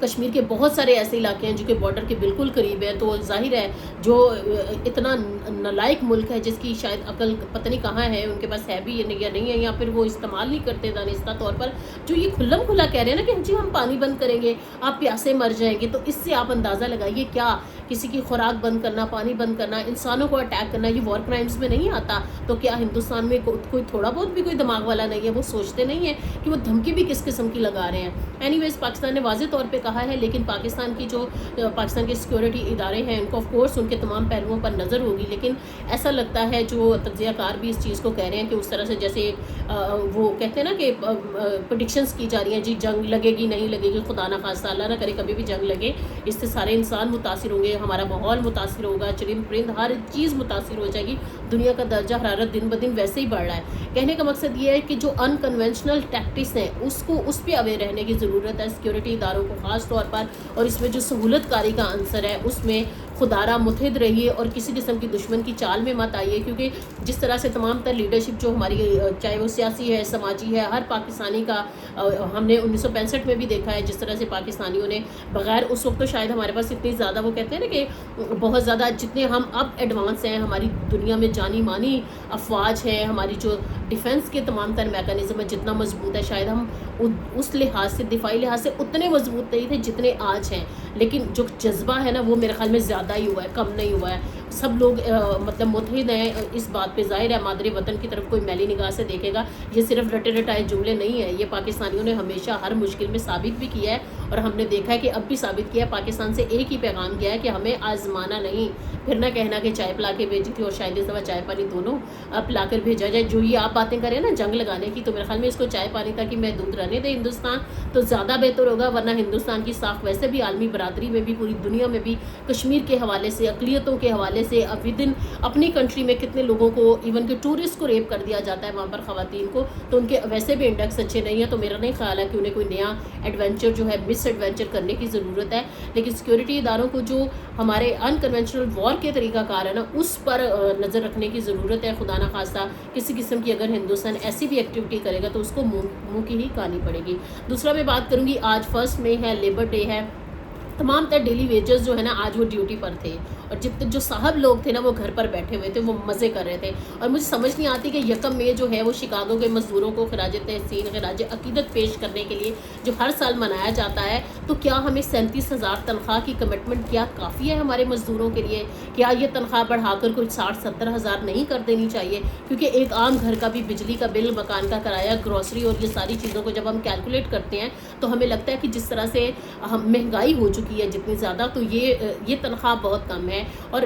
کشمیر کے بہت سارے ایسے علاقے ہیں جو کہ بارڈر کے بالکل قریب ہیں، تو ظاہر ہے جو اتنا نالائق ملک ہے جس کی شاید عقل پتہ نہیں کہاں ہے، ان کے پاس ہے بھی یا نہیں ہے، یا پھر وہ استعمال نہیں کرتے دانستہ طور پر، جو یہ کھلم کھلا کہہ رہے ہیں نا کہ جی ہم پانی بند کریں گے آپ پیاسے مر جائیں گے، تو اس سے آپ اندازہ لگائیے کیا کسی کی خوراک بند کرنا، پانی بند کرنا، انسانوں کو اٹیک کرنا یہ وار کرائمز میں نہیں آتا؟ تو کیا ہندوستان میں کوئی تھوڑا بہت بھی کوئی دماغ والا نہیں ہے؟ وہ سوچتے نہیں ہیں کہ وہ دھمکی بھی کس قسم کی لگا رہے ہیں؟ اینی ویز پاکستان نے واضح طور پہ کہا ہے، لیکن پاکستان کی جو پاکستان کے سیکورٹی ادارے ہیں ان کو آف کورس ان کے تمام پہلوؤں پر نظر ہوگی، لیکن ایسا لگتا ہے جو تجزیہ کار بھی اس چیز کو کہہ رہے ہیں کہ اس طرح سے جیسے وہ کہتے ہیں نا کہ پریڈکشنز کی جا رہی ہیں، جی جنگ لگے گی نہیں لگے گی، خدا نہ خواستہ اللہ نہ کرے کبھی بھی جنگ لگے، اس سے سارے انسان متاثر ہوں گے، ہمارا ماحول متاثر ہوگا، چرند پرند ہر چیز متاثر ہو جائے گی، دنیا کا درجہ حرارت دن بدن ویسے ہی بڑھ رہا ہے۔ کہنے کا مقصد یہ ہے کہ جو ان کنونشنل ٹیکٹکس ہیں اس پہ اویئر رہنے کی ضرورت ہے سیکورٹی اداروں کو خاص طور پر، اور اس میں جو سہولت کاری کا عنصر ہے اس میں خدارہ متحد رہیے اور کسی قسم کی دشمن کی چال میں مت آئیے، کیونکہ جس طرح سے تمام تر لیڈرشپ جو ہماری چاہے وہ سیاسی ہے، سماجی ہے، ہر پاکستانی کا ہم نے 1965 میں بھی دیکھا ہے جس طرح سے پاکستانیوں نے بغیر اس وقت تو شاید ہمارے پاس اتنی زیادہ وہ کہتے ہیں نا کہ بہت زیادہ جتنے ہم اب ایڈوانس ہیں، ہماری دنیا میں جانی مانی افواج ہے، ہماری جو ڈیفنس کے تمام تر میکانزم ہے جتنا مضبوط ہے، شاید ہم اس لحاظ سے دفاعی لحاظ سے اتنے مضبوط نہیں تھے جتنے آج ہیں، لیکن جو جذبہ ہے نا وہ میرے خیال میں زیادہ ہی ہوا ہے، کم نہیں ہوا ہے۔ سب لوگ مطلب متحد ہیں اس بات پہ۔ ظاہر ہے مادر وطن کی طرف کوئی میلی نگاہ سے دیکھے گا، یہ صرف رٹے رٹائے جملے نہیں ہیں، یہ پاکستانیوں نے ہمیشہ ہر مشکل میں ثابت بھی کیا ہے، اور ہم نے دیکھا ہے کہ اب بھی ثابت کیا ہے۔ پاکستان سے ایک ہی پیغام گیا ہے کہ ہمیں آزمانا نہیں، پھر نہ کہنا کہ چائے پلا کے بھیجی تھی اور شاید اس دفعہ چائے پانی دونوں پلا کر بھیجا جائے۔ جو یہ آپ باتیں کریں نا جنگ لگانے کی، تو میرے خیال میں اس کو چائے پانی تک کہ محدود رہنے دے ہندوستان، تو زیادہ بہتر ہوگا، ورنہ ہندوستان کی ساکھ ویسے بھی عالمی برادری میں بھی پوری دنیا میں بھی کشمیر کے حوالے سے، اقلیتوں کے حوالے سے ودن اپنی کنٹری میں کتنے لوگوں کو ایون کہ ٹورسٹ کو ریپ کر دیا جاتا ہے وہاں پر خواتین کو، تو ان کے ویسے بھی انڈیکس اچھے نہیں ہیں، تو میرا نہیں خیال ہے کہ انہیں کوئی نیا ایڈونچر جو ہے مس ایڈونچر کرنے کی ضرورت ہے۔ لیکن سیکورٹی اداروں کو جو ہمارے ان کنونشنل وار کے طریقہ کار ہے نا اس پر نظر رکھنے کی ضرورت ہے۔ خدا نہ خواستہ کسی قسم کی اگر ہندوستان ایسی بھی ایکٹیویٹی کرے گا تو اس کو منہ کی ہی کہانی پڑے گی۔ دوسرا میں بات کروں گی، آج 1 مئی ہے، لیبر ڈے ہے، تمام تر ڈیلی ویجز جو ہے نا آج وہ ڈیوٹی پر تھے، اور جو صاحب لوگ تھے نا وہ گھر پر بیٹھے ہوئے تھے، وہ مزے کر رہے تھے، اور مجھے سمجھ نہیں آتی کہ 1 مئی جو ہے وہ شکاگو کے مزدوروں کو خراج تحسین، خراج عقیدت پیش کرنے کے لیے جو ہر سال منایا جاتا ہے، تو کیا ہمیں 37,000 تنخواہ کی کمٹمنٹ کیا کافی ہے ہمارے مزدوروں کے لیے؟ کیا یہ تنخواہ بڑھا کر کوئی 60-70 ہزار نہیں کر دینی چاہیے؟ کیونکہ ایک عام گھر کا بھی بجلی کا بل، مکان کا کرایہ، گروسری اور یہ ساری چیزوں کو جب ہم کیلکولیٹ کرتے ہیں تو ہمیں لگتا ہے کہ جس طرح سے مہنگائی ہو چکی ہے جتنی زیادہ، تو یہ تنخواہ بہت کم ہے۔ اور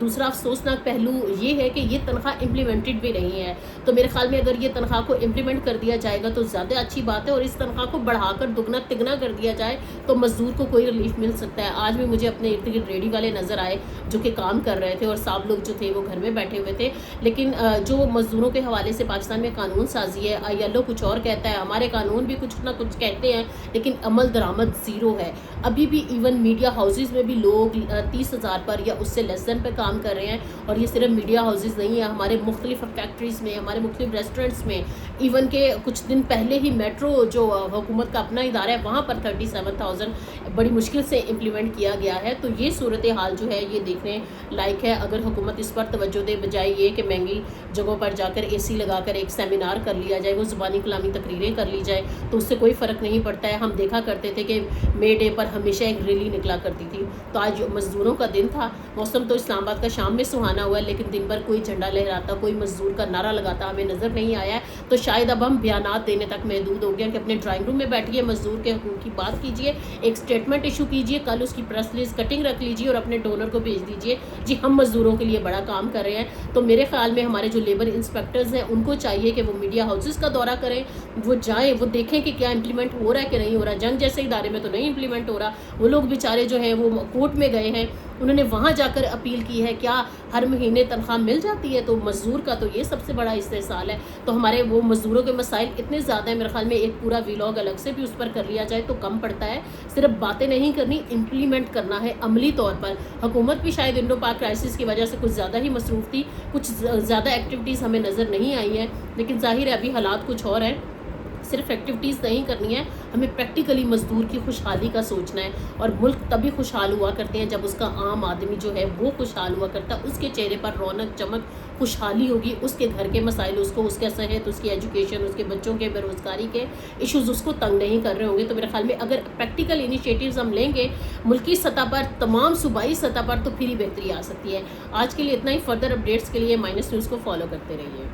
دوسرا افسوسناک پہلو یہ ہے کہ یہ تنخواہ امپلیمنٹڈ بھی نہیں ہے، تو میرے خیال میں اگر یہ تنخواہ کو امپلیمنٹ کر دیا جائے گا تو زیادہ اچھی بات ہے، اور اس تنخواہ کو بڑھا کر دگنا تگنا کر دیا جائے تو مزدور کو کوئی ریلیف مل سکتا ہے۔ آج بھی مجھے اپنے ارد گرد ریڈی والے نظر آئے جو کہ کام کر رہے تھے، اور صاحب لوگ جو تھے وہ گھر میں بیٹھے ہوئے تھے، لیکن جو مزدوروں کے حوالے سے پاکستان میں قانون سازی ہے، آئی ایل او کچھ اور کہتا ہے، ہمارے قانون بھی کچھ نہ کچھ کہتے ہیں، لیکن عمل درآمد زیرو ہے۔ ابھی بھی ایون میڈیا ہاؤسز میں بھی لوگ 30,000 پر یا اس سے لیس دین پہ کام کر رہے ہیں، اور یہ صرف میڈیا ہاؤسز نہیں ہے، ہمارے مختلف فیکٹریز میں، ہمارے مختلف ریسٹورنٹس میں، ایون کہ کچھ دن پہلے ہی میٹرو جو حکومت کا اپنا ادارہ ہے وہاں پر 37,000 بڑی مشکل سے امپلیمنٹ کیا گیا ہے۔ تو یہ صورتحال جو ہے یہ دیکھنے لائق ہے، اگر حکومت اس پر توجہ دے، بجائے یہ کہ مہنگی جگہوں پر جا کر اے سی لگا کر ایک سیمینار کر لیا جائے، وہ زبانی کلامی تقریریں کر لی جائے، تو اس سے کوئی فرق نہیں پڑتا ہے۔ ہم دیکھا کرتے تھے کہ مے ڈے پر ہمیشہ ایک ریلی نکلا کرتی تھی، تو آج مزدوروں کا دن تھا، موسم تو اسلام آباد کا شام میں سہانا ہوا ہے، لیکن دن بھر کوئی جھنڈا لہراتا، کوئی مزدور کا نعرہ لگاتا ہمیں نظر نہیں آیا ہے۔ تو شاید اب ہم بیانات دینے تک محدود ہو گئے کہ اپنے ڈرائنگ روم میں بیٹھیے، مزدور کے حقوق کی بات کیجیے، ایک اسٹیٹمنٹ ایشو کیجیے، کل اس کی پریس ریلیز کٹنگ رکھ لیجیے اور اپنے ڈونر کو بھیج دیجیے، جی ہم مزدوروں کے لیے بڑا کام کر رہے ہیں۔ تو میرے خیال میں ہمارے جو لیبر انسپیکٹرز ہیں ان کو چاہیے کہ وہ میڈیا ہاؤسز کا دورہ کریں، وہ جائیں، وہ دیکھیں کہ کیا امپلیمنٹ ہو رہا ہے کہ نہیں ہو رہا۔ جنگ جیسے ادارے میں تو نہیں امپلیمنٹ ہو رہا، وہ لوگ بیچارے جو ہیں وہ کورٹ میں گئے ہیں، انہوں نے وہاں جا کر اپیل کی ہے، کیا ہر مہینے تنخواہ مل جاتی ہے؟ تو مزدور کا تو یہ سب سے بڑا استحصال ہے۔ تو ہمارے وہ مزدوروں کے مسائل اتنے زیادہ ہیں، میرے خیال میں ایک پورا ویلاگ الگ سے بھی اس پر کر لیا جائے تو کم پڑتا ہے۔ صرف باتیں نہیں کرنی، امپلیمنٹ کرنا ہے عملی طور پر۔ حکومت بھی شاید انڈو پاک کرائسس کی وجہ سے کچھ زیادہ ہی مصروف تھی، کچھ زیادہ ایکٹیویٹیز ہمیں نظر نہیں آئی ہیں، لیکن ظاہر ہے ابھی حالات کچھ اور ہیں۔ صرف ایکٹیویٹیز نہیں کرنی ہے، ہمیں پریکٹیکلی مزدور کی خوشحالی کا سوچنا ہے، اور ملک تبھی خوشحال ہوا کرتے ہیں جب اس کا عام آدمی جو ہے وہ خوشحال ہوا کرتا ہے، اس کے چہرے پر رونق چمک خوشحالی ہوگی، اس کے گھر کے مسائل اس کو، اس کا صحت، اس کی ایجوکیشن، اس کے بچوں کے بے روزگاری کے ایشوز اس کو تنگ نہیں کر رہے ہوں گے۔ تو میرے خیال میں اگر پریکٹیکل انیشیٹیوز ہم لیں گے ملکی سطح پر، تمام صوبائی سطح پر، تو پھر ہی بہتری آ سکتی ہے۔ آج کے لیے اتنا ہی، فردر اپڈیٹس کے لیے مائنس نیوز کو فالو کرتے رہیے۔